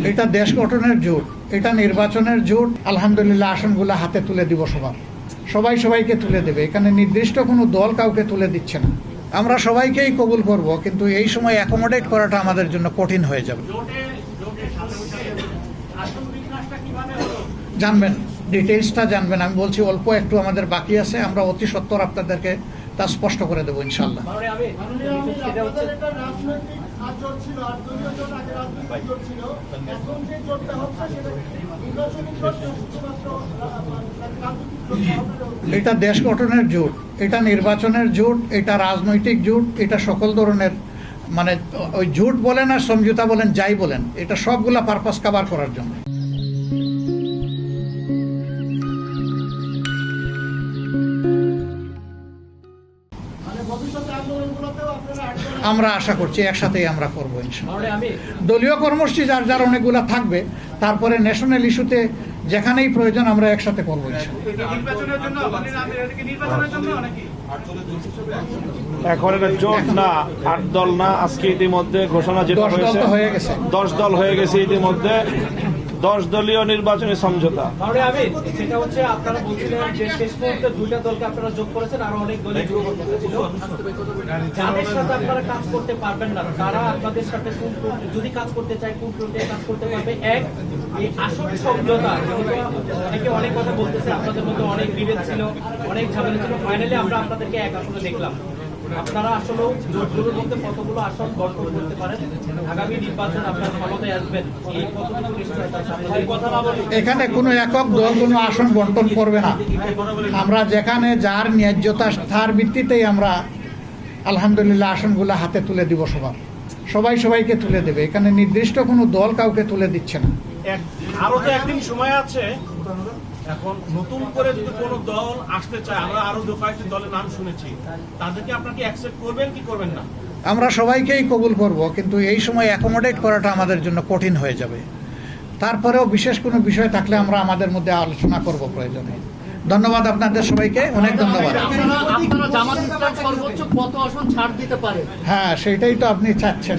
এটা দেশ গঠনের জোট, এটা নির্বাচনের জোট। আলহামদুলিল্লাহ আসনগুলো হাতে তুলে দিব সবাই সবাইকে তুলে দেবে। এখানে নির্দিষ্ট কোনো দল কাউকে তুলে দিচ্ছে না। আমরা সবাইকেই কবুল করব, কিন্তু এই সময় অ্যাকোমোডেট করাটা আমাদের জন্য কঠিন হয়ে যাবে। জানবেন, ডিটেইলসটা জানবেন। আমি বলছি অল্প একটু আমাদের বাকি আছে, আমরা অতি সত্বর আপনাদেরকে তা স্পষ্ট করে দেবো ইনশাল্লাহ। এটা দেশ গঠনের জোট, এটা নির্বাচনের জোট, এটা রাজনৈতিক জোট, এটা সকল ধরনের মানে ওই জোট বলেন আর সমঝোতা বলেন যাই বলেন, এটা সবগুলা পারপাস কভার করার জন্য। আমরা আশা করছি একসাথেই আমরা করবো ইনশাআল্লাহ। দলীয় কর্মসূচি যার যার অনেকগুলা থাকবে, তারপরে ন্যাশনাল ইস্যুতে যেখানেই প্রয়োজন আমরা একসাথে করবো এখন এটা জোট না, 8 দল না, আজকে ইতিমধ্যে ঘোষণা যেটা হয়ে গেছে, 10 দল হয়ে গেছে ইতিমধ্যে, 10 দলীয় নির্বাচনী সমঝোতা। সেটা হচ্ছে আপনারা বলছিলেন যে শেষ মুহূর্তে 2টা দলকে আপনারা যোগ করেছেন, আর অনেক দলই যোগ করতে ছিল। যাদের সাথে আপনারা কাজ করতে পারবেন না, তারা আপনাদের সাথে যদি কাজ করতে চায় কোন ফ্রন্টে কাজ করতে পারবে। এক, এই আসন সমঝোতা, অনেকে অনেক কথা বলতেছে, আপনাদের মধ্যে অনেক বিভেদ ছিল, অনেক ঝামেলা ছিল, ফাইনালি আমরা আপনাদেরকে এক আসনে দেখলাম। আপনারা আসলে জোটগুলোর মধ্যে কতগুলো আসন বন্টন করতে পারেন, আগামী নির্বাচন আপনার ক্ষমতায় আসবেন, এই কতটুকু নিশ্চয়তা আছে? এখানে কোনো একক দল কোনো আসন বন্টন করবে না। আমরা যেখানে যার ন্যায্যতা তার ভিত্তিতেই আমরা আলহামদুলিল্লাহ আসনগুলো হাতে তুলে দিব সবাই সবাইকে তুলে দেবে। এখানে নির্দিষ্ট কোনো দল কাউকে তুলে দিচ্ছে না। আরো তো একদিন সময় আছে। এখন নতুন করে যদি কোনো দল আসতে চায়, আমরা আরো কয়েকটি দলের নাম শুনেছি, তাদেরকে আপনাকে অ্যাকসেপ্ট করবেন কি করবেন না? আমরা সবাইকেই কবুল করব, কিন্তু এই সময় অ্যাকোমোডেট করাটা আমাদের জন্য কঠিন হয়ে যাবে। তারপরেও বিশেষ কোনো বিষয় থাকলে আমরা আমাদের মধ্যে আলোচনা করব প্রয়োজনে। ধন্যবাদ আপনাদের সবাইকে, অনেক ধন্যবাদ। সর্বোচ্চ কত আসন ছাড় দিতে পারে? হ্যাঁ, সেটাই তো আপনি চাচ্ছেন।